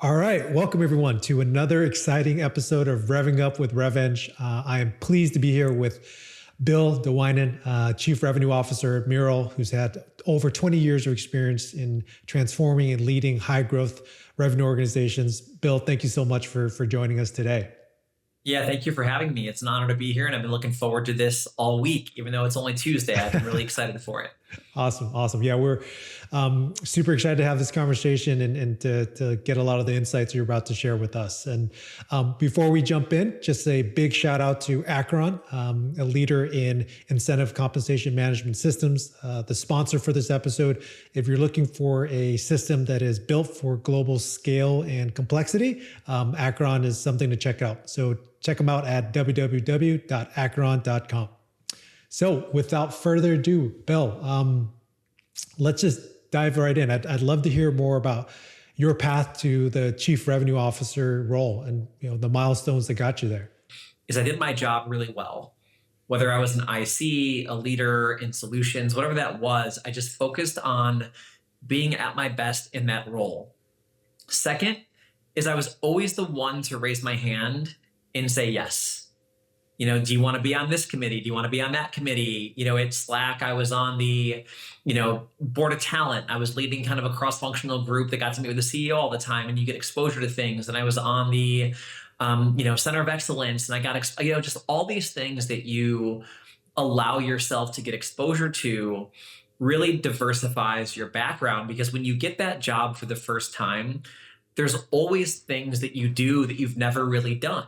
All right. Welcome, everyone, to another exciting episode of Revving Up with RevEng. I am pleased to be here with Bill Dwoinen, Chief Revenue Officer at Mural, who's had over 20 years of experience in transforming and leading high growth revenue organizations. Bill, thank you so much for joining us today. Yeah, thank you for having me. It's an honor to be here, and I've been looking forward to this all week, even though it's only Tuesday. I've been really excited for it. Awesome. Yeah, we're super excited to have this conversation and to get a lot of the insights you're about to share with us. And before we jump in, just a big shout out to Akron, a leader in incentive compensation management systems, the sponsor for this episode. If you're looking for a system that is built for global scale and complexity, Akron is something to check out. So check them out at www.akron.com. So without further ado, Bill, let's just dive right in. I'd love to hear more about your path to the Chief Revenue Officer role and the milestones that got you there. I did my job really well. Whether I was an IC, a leader in solutions, whatever that was, I just focused on being at my best in that role. Second is I was always the one to raise my hand and say yes. Do you want to be on this committee? Do you want to be on that committee? At Slack, I was on the, board of talent. I was leading kind of a cross-functional group that got to meet with the CEO all the time, and you get exposure to things. And I was on the, center of excellence, and I got, just all these things that you allow yourself to get exposure to really diversifies your background, because when you get that job for the first time, there's always things that you do that you've never really done.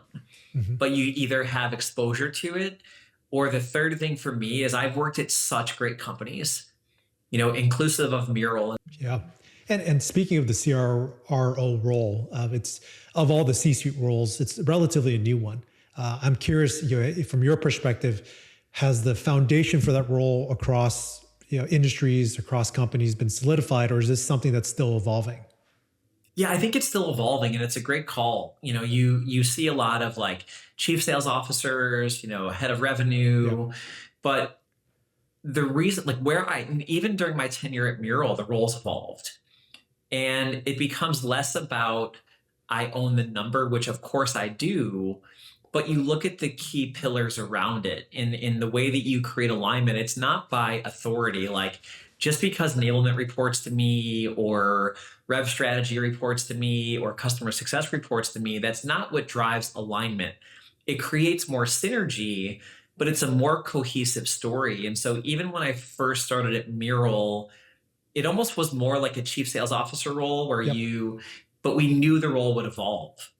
Mm-hmm. But you either have exposure to it, or the third thing for me is I've worked at such great companies, inclusive of Mural. Yeah. And speaking of the CRO role, it's of all the C-suite roles, it's relatively a new one. I'm curious, from your perspective, has the foundation for that role across industries, across companies been solidified, or is this something that's still evolving? Yeah, I think it's still evolving, and it's a great call. You see a lot of like chief sales officers, head of revenue, yeah. But the reason, even during my tenure at Mural, the roles evolved, and it becomes less about I own the number, which of course I do, but you look at the key pillars around it in the way that you create alignment. It's not by authority, like just because enablement reports to me or rev strategy reports to me or customer success reports to me. That's not what drives alignment. It creates more synergy, but it's a more cohesive story. And so even when I first started at Mural, it almost was more like a chief sales officer role where but we knew the role would evolve.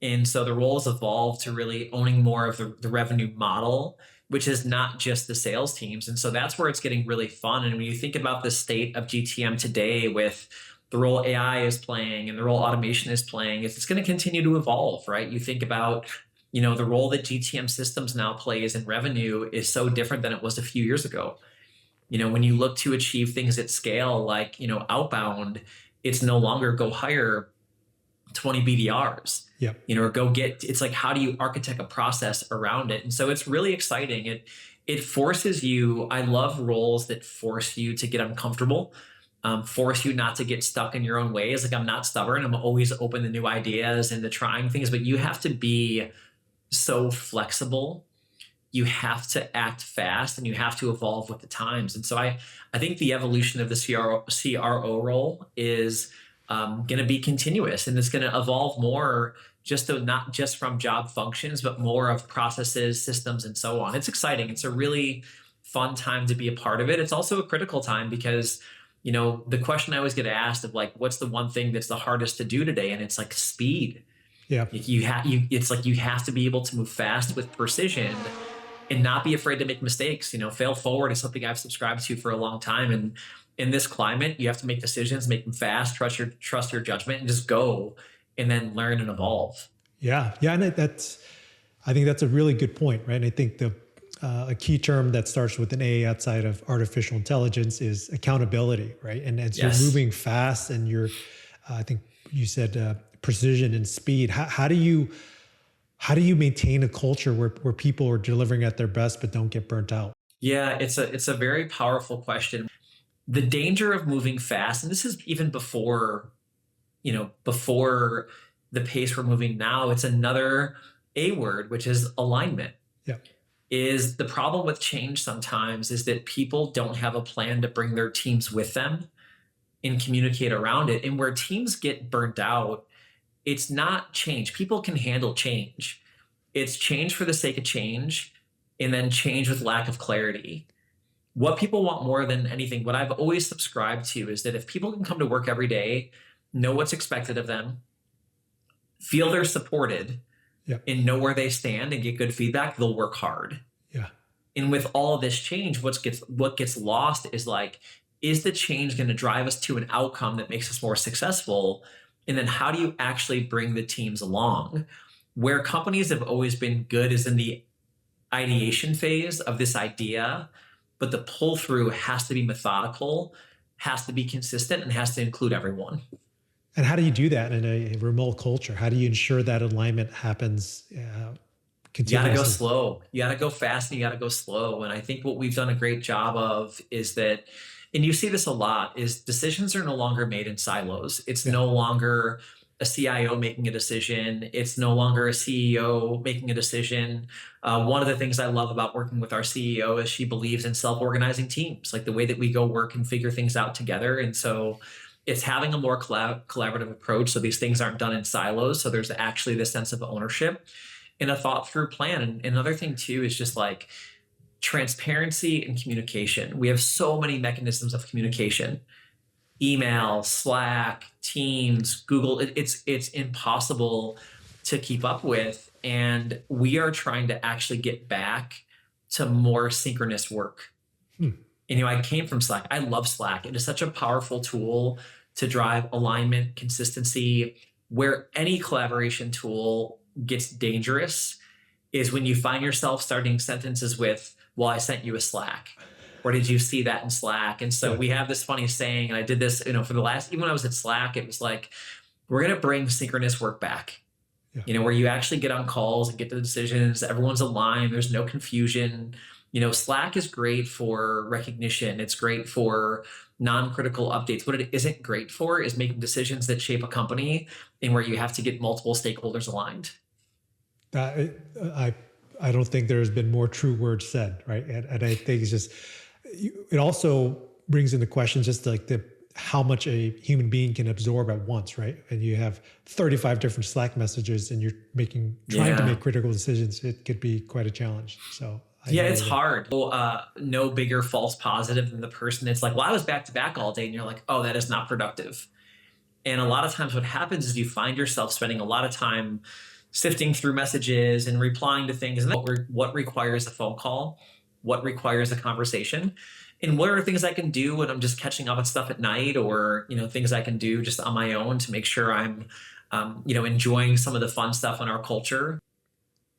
And so the role has evolved to really owning more of the revenue model, which is not just the sales teams. And so that's where it's getting really fun. And when you think about the state of GTM today with the role AI is playing and the role automation is playing, it's going to continue to evolve, right? You think about, the role that GTM systems now plays in revenue is so different than it was a few years ago. When you look to achieve things at scale, like, outbound, it's no longer go hire 20 BDRs, or it's like, how do you architect a process around it? And so it's really exciting. It forces you, I love roles that force you to get uncomfortable. Force you not to get stuck in your own ways. Like, I'm not stubborn. I'm always open to new ideas and to trying things, but you have to be so flexible. You have to act fast and you have to evolve with the times. And so I think the evolution of the CRO role is going to be continuous, and it's going to evolve more, not just from job functions, but more of processes, systems, and so on. It's exciting. It's a really fun time to be a part of it. It's also a critical time because the question I always get asked of like, what's the one thing that's the hardest to do today? And it's like speed. Yeah. It's like, you have to be able to move fast with precision and not be afraid to make mistakes. Fail forward is something I've subscribed to for a long time. And in this climate, you have to make decisions, make them fast, trust your judgment, and just go and then learn and evolve. Yeah. And I think that's a really good point, right? And I think a key term that starts with an A outside of artificial intelligence is accountability, right? And as you're moving fast and I think you said precision and speed, how do you maintain a culture where people are delivering at their best but don't get burnt out? Yeah, it's a very powerful question. The danger of moving fast, and this is even before before the pace we're moving now, it's another A word, which is alignment. Yeah. Is the problem with change sometimes is that people don't have a plan to bring their teams with them and communicate around it. And where teams get burnt out, it's not change. People can handle change. It's change for the sake of change, and then change with lack of clarity. What people want more than anything, what I've always subscribed to, is that if people can come to work every day, know what's expected of them, feel they're supported, Yeah. and know where they stand and get good feedback, they'll work hard. Yeah. And with all of this change, what gets lost is like, is the change going to drive us to an outcome that makes us more successful? And then how do you actually bring the teams along? Where companies have always been good is in the ideation phase of this idea, but the pull through has to be methodical, has to be consistent, and has to include everyone. And how do you do that in a remote culture? How do you ensure that alignment happens continuously? You gotta go slow. You gotta go fast, and you gotta go slow. And I think what we've done a great job of is that, and you see this a lot, is decisions are no longer made in silos. It's no longer a CIO making a decision. It's no longer a CEO making a decision. One of the things I love about working with our CEO is she believes in self-organizing teams, like the way that we go work and figure things out together. And so it's having a more collaborative approach. So these things aren't done in silos. So there's actually this sense of ownership and a thought through plan. And another thing too is just like transparency and communication. We have so many mechanisms of communication: email, Slack, Teams, Google. It's impossible to keep up with. And we are trying to actually get back to more synchronous work. I came from Slack. I love Slack. It is such a powerful tool to drive alignment, consistency. Where any collaboration tool gets dangerous is when you find yourself starting sentences with, well, I sent you a Slack, or did you see that in Slack? And so we have this funny saying, and I did this, for the last, even when I was at Slack, it was like, we're going to bring synchronous work back. Where you actually get on calls and get the decisions, everyone's aligned, there's no confusion. Slack is great for recognition. It's great for non-critical updates. What it isn't great for is making decisions that shape a company and where you have to get multiple stakeholders aligned. I don't think there's been more true words said, right? And I think it's just, it also brings into question just like how much a human being can absorb at once, right? And you have 35 different Slack messages and you're trying to make critical decisions. It could be quite a challenge. So it's hard. No bigger false positive than the person that's like, well, I was back to back all day. And you're like, oh, that is not productive. And a lot of times what happens is you find yourself spending a lot of time sifting through messages and replying to things. And what requires a phone call? What requires a conversation? And what are things I can do when I'm just catching up on stuff at night, or, things I can do just on my own to make sure I'm, enjoying some of the fun stuff in our culture.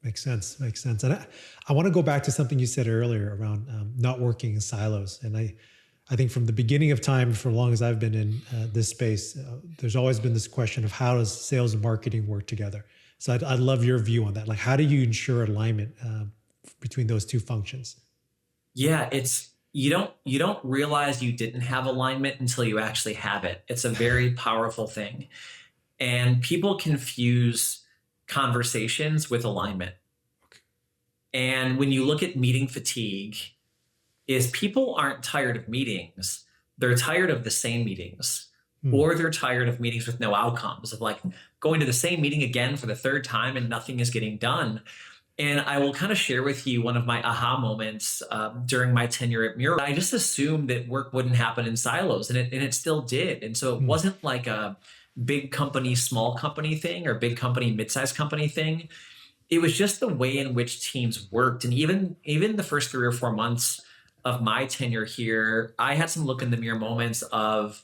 Makes sense. And I want to go back to something you said earlier around not working in silos. And I think from the beginning of time, for as long as I've been in this space, there's always been this question of how does sales and marketing work together? So I'd love your view on that. Like, how do you ensure alignment between those two functions? Yeah, you don't realize you didn't have alignment until you actually have it. It's a very powerful thing. And people confuse conversations with alignment. Okay. And when you look at meeting fatigue, is people aren't tired of meetings. They're tired of the same meetings. Or they're tired of meetings with no outcomes, of like going to the same meeting again for the third time and nothing is getting done. And I will kind of share with you one of my aha moments during my tenure at Mural. I just assumed that work wouldn't happen in silos, and it still did. And so it wasn't like a big company, small company thing, or big company, mid-sized company thing. It was just the way in which teams worked. And even the first 3 or 4 months of my tenure here, I had some look in the mirror moments of,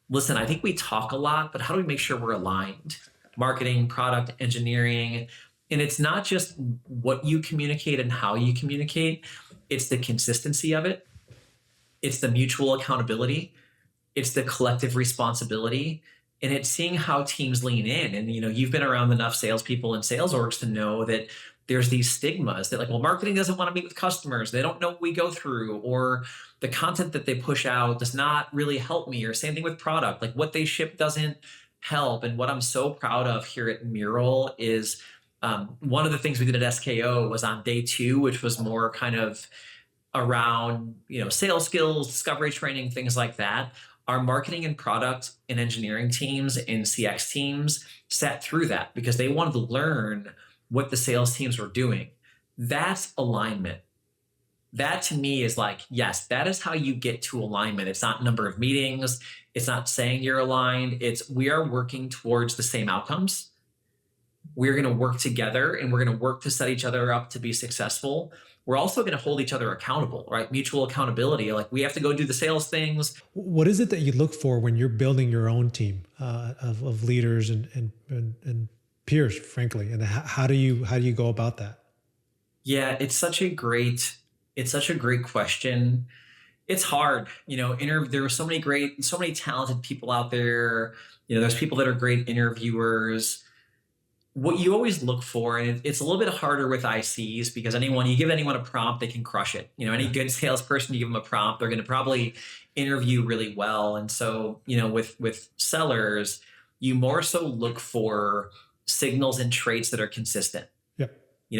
listen, I think we talk a lot, but how do we make sure we're aligned? Marketing, product, engineering. And it's not just what you communicate and how you communicate. It's the consistency of it. It's the mutual accountability. It's the collective responsibility. And it's seeing how teams lean in. And, you've been around enough salespeople and sales orgs to know that there's these stigmas that, like, well, marketing doesn't want to meet with customers. They don't know what we go through, or the content that they push out does not really help me, or same thing with product. Like, what they ship doesn't help. And what I'm so proud of here at Mural is one of the things we did at SKO was on day 2, which was more kind of around, sales skills, discovery training, things like that. Our marketing and product and engineering teams and CX teams sat through that because they wanted to learn what the sales teams were doing. That's alignment. That to me is like, yes, that is how you get to alignment. It's not number of meetings. It's not saying you're aligned. It's we are working towards the same outcomes. We're going to work together and we're going to work to set each other up to be successful. We're also going to hold each other accountable, right? Mutual accountability. Like we have to go do the sales things. What is it that you look for when you're building your own team of leaders and peers, frankly? And how do you go about that? Yeah, it's such a great question. It's hard, there are so many talented people out there. There's people that are great interviewers. What you always look for, and it's a little bit harder with ICs because you give anyone a prompt, they can crush it. Any good salesperson, you give them a prompt, they're going to probably interview really well. And so, with sellers, you more so look for signals and traits that are consistent.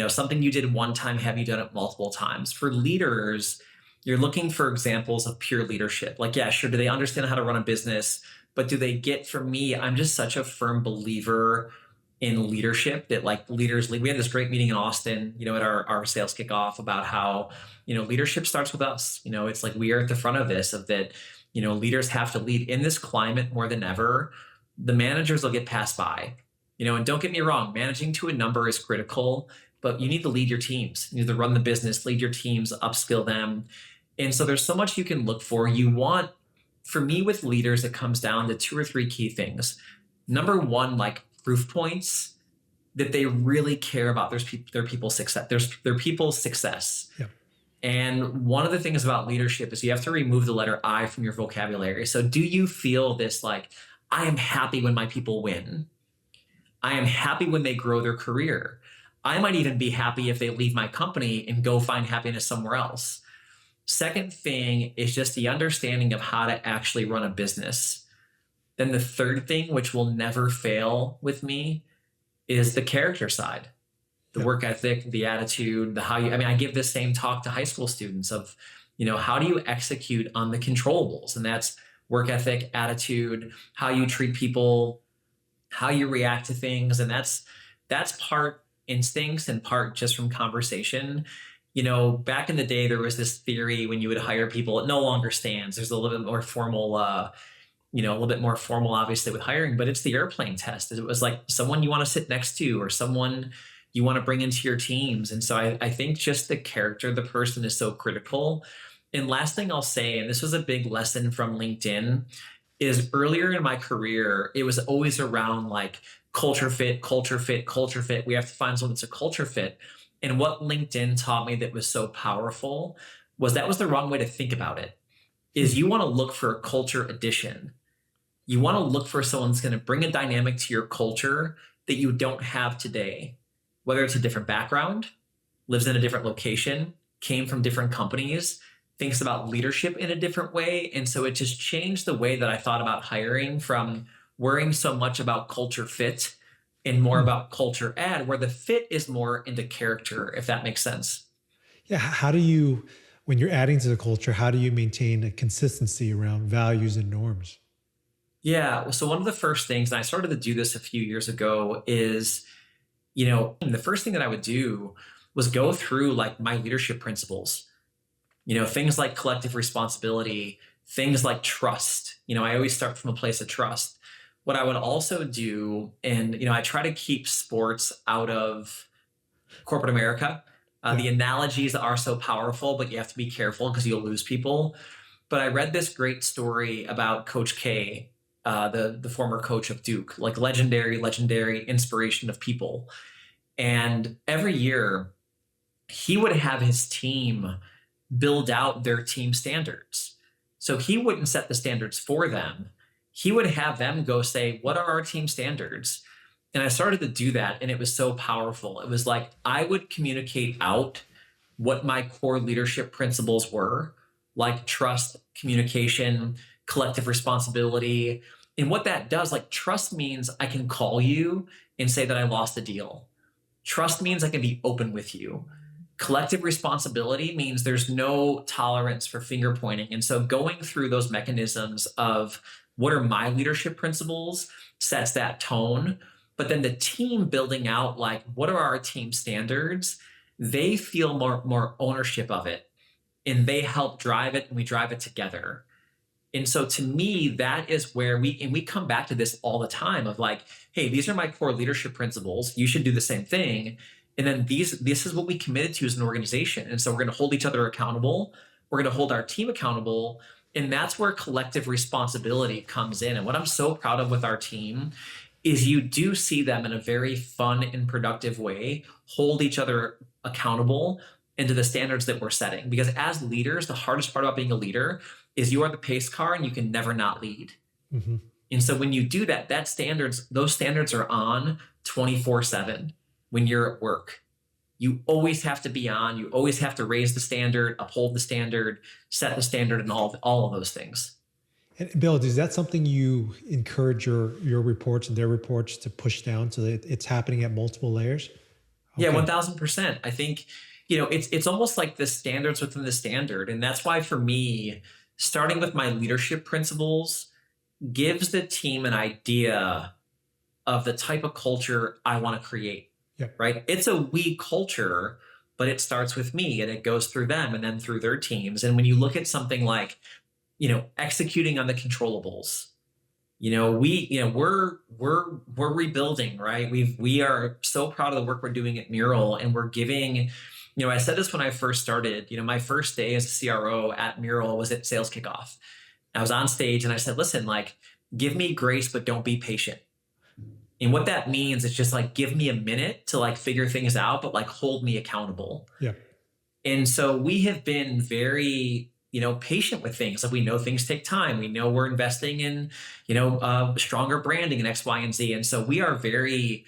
Something you did one time, have you done it multiple times? For leaders, you're looking for examples of pure leadership. Like, yeah, sure, do they understand how to run a business? But do they get, for me, I'm just such a firm believer in leadership that like leaders lead. We had this great meeting in Austin, at our sales kickoff about how, leadership starts with us. It's like we are at the front of this, of that, leaders have to lead in this climate more than ever. The managers will get passed by, and don't get me wrong, managing to a number is critical, but you need to lead your teams. You need to run the business, lead your teams, upskill them. And so there's so much you can look for. For me with leaders, it comes down to 2 or 3 key things. Number one, like proof points that they really care about their people's success. Their people's success. Yeah. And one of the things about leadership is you have to remove the letter I from your vocabulary. So do you feel this like, I am happy when my people win. I am happy when they grow their career. I might even be happy if they leave my company and go find happiness somewhere else. Second thing is just the understanding of how to actually run a business. Then the third thing, which will never fail with me, is the character side, the work ethic, the attitude, I give this same talk to high school students of, how do you execute on the controllables? And that's work ethic, attitude, how you treat people, how you react to things. And that's part instincts and part just from conversation. Back in the day, there was this theory when you would hire people, it no longer stands. There's a little bit more formal, obviously, with hiring, but it's the airplane test. It was like someone you want to sit next to or someone you want to bring into your teams. And so I think just the character of the person is so critical. And last thing I'll say, and this was a big lesson from LinkedIn, is earlier in my career, it was always around like culture fit. We have to find someone that's a culture fit. And what LinkedIn taught me that was so powerful was that was the wrong way to think about it, is you want to look for a culture addition. You want to look for someone that's going to bring a dynamic to your culture that you don't have today, whether it's a different background, lives in a different location, came from different companies, thinks about leadership in a different way. And so it just changed the way that I thought about hiring, from worrying so much about culture fit and more about culture add, where the fit is more into character, if that makes sense. Yeah. How do you, when you're adding to the culture, how do you maintain a consistency around values and norms? Yeah. So one of the first things, and I started to do this a few years ago, is, the first thing that I would do was go through like my leadership principles, things like collective responsibility, things like trust. I always start from a place of trust. What I would also do, and, I try to keep sports out of corporate America. The analogies are so powerful, but you have to be careful because you'll lose people. But I read this great story about Coach K, the former coach of Duke, like legendary inspiration of people. And every year he would have his team build out their team standards. So he wouldn't set the standards for them. He would have them go say, what are our team standards? And I started to do that, and it was so powerful. It was like I would communicate out what my core leadership principles were, like trust, communication, collective responsibility. And what that does, like trust means I can call you and say that I lost a deal. Trust means I can be open with you. Collective responsibility means there's no tolerance for finger pointing. And so going through those mechanisms of what are my leadership principles sets that tone. But then the team building out, like, what are our team standards? They feel more ownership of it, and they help drive it, and we drive it together. And so to me, that is where we come back to this all the time of like, hey, these are my core leadership principles. You should do the same thing. And then this is what we committed to as an organization. And so we're going to hold each other accountable. We're going to hold our team accountable. And that's where collective responsibility comes in. And what I'm so proud of with our team is you do see them in a very fun and productive way, hold each other accountable into the standards that we're setting. Because as leaders, the hardest part about being a leader is you are the pace car and you can never not lead. Mm-hmm. And so when you do that, those standards are on 24/7 when you're at work. You always have to be on, you always have to raise the standard, uphold the standard, set the standard, and all of those things. And Bill, is that something you encourage your reports and their reports to push down so that it's happening at multiple layers? Okay. Yeah, 1000%. I think, it's almost like the standards within the standard. And that's why for me, starting with my leadership principles gives the team an idea of the type of culture I want to create. Yep. Right? It's a we culture, but it starts with me and it goes through them and then through their teams. And when you look at something like, executing on the controllables, we're rebuilding, right? We are so proud of the work we're doing at Mural, and we're giving, I said this when I first started, my first day as a CRO at Mural was at sales kickoff. I was on stage and I said, listen, like, give me grace, but don't be patient. And what that means is just like, give me a minute to like figure things out, but like hold me accountable. Yeah. And so we have been very, patient with things. Like we know things take time. We know we're investing in, stronger branding and X, Y, and Z. And so we are very,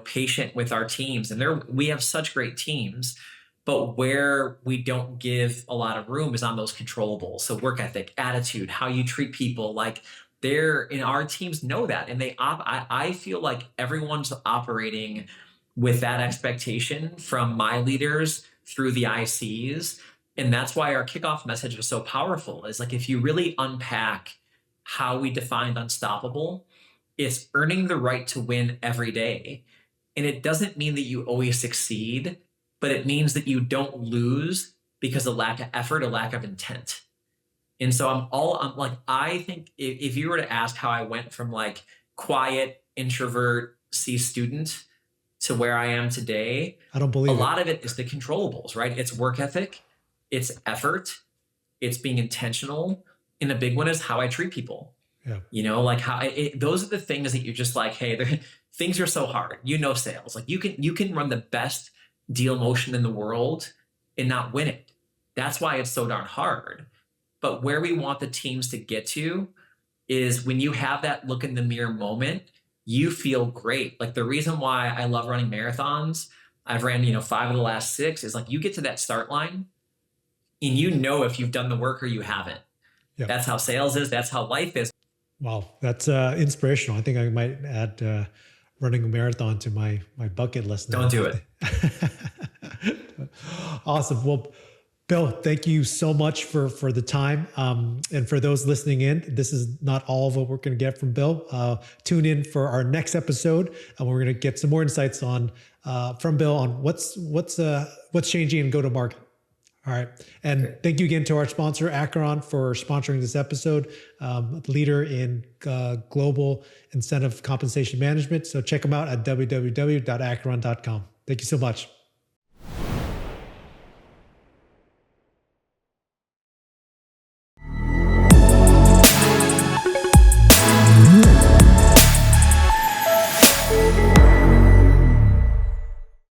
patient with our teams, and we have such great teams. But where we don't give a lot of room is on those controllables. So work ethic, attitude, how you treat people, like our teams know that. And I feel like everyone's operating with that expectation from my leaders through the ICs. And that's why our kickoff message was so powerful, is like, if you really unpack how we defined unstoppable, it's earning the right to win every day. And it doesn't mean that you always succeed, but it means that you don't lose because of lack of effort or lack of intent. And so I think if you were to ask how I went from like quiet, introvert, C student to where I am today, I don't believe a lot of it is the controllables, right? It's work ethic, it's effort, it's being intentional. And the big one is how I treat people. Yeah. Like those are the things that you're just like, hey, things are so hard. Sales, like you can run the best deal motion in the world and not win it. That's why it's so darn hard. But where we want the teams to get to is when you have that look in the mirror moment, you feel great. Like the reason why I love running marathons, I've ran, 5 of the last 6, is like you get to that start line and if you've done the work or you haven't. Yep. That's how sales is. That's how life is. Wow. That's inspirational. I think I might add running a marathon to my bucket list now. Don't do it. Awesome. Well, Bill, thank you so much for the time. And for those listening in, this is not all of what we're going to get from Bill. Tune in for our next episode, and we're going to get some more insights from Bill on what's changing in go-to-market. All right. And thank you again to our sponsor, Acheron, for sponsoring this episode, leader in global incentive compensation management. So check them out at www.acheron.com. Thank you so much.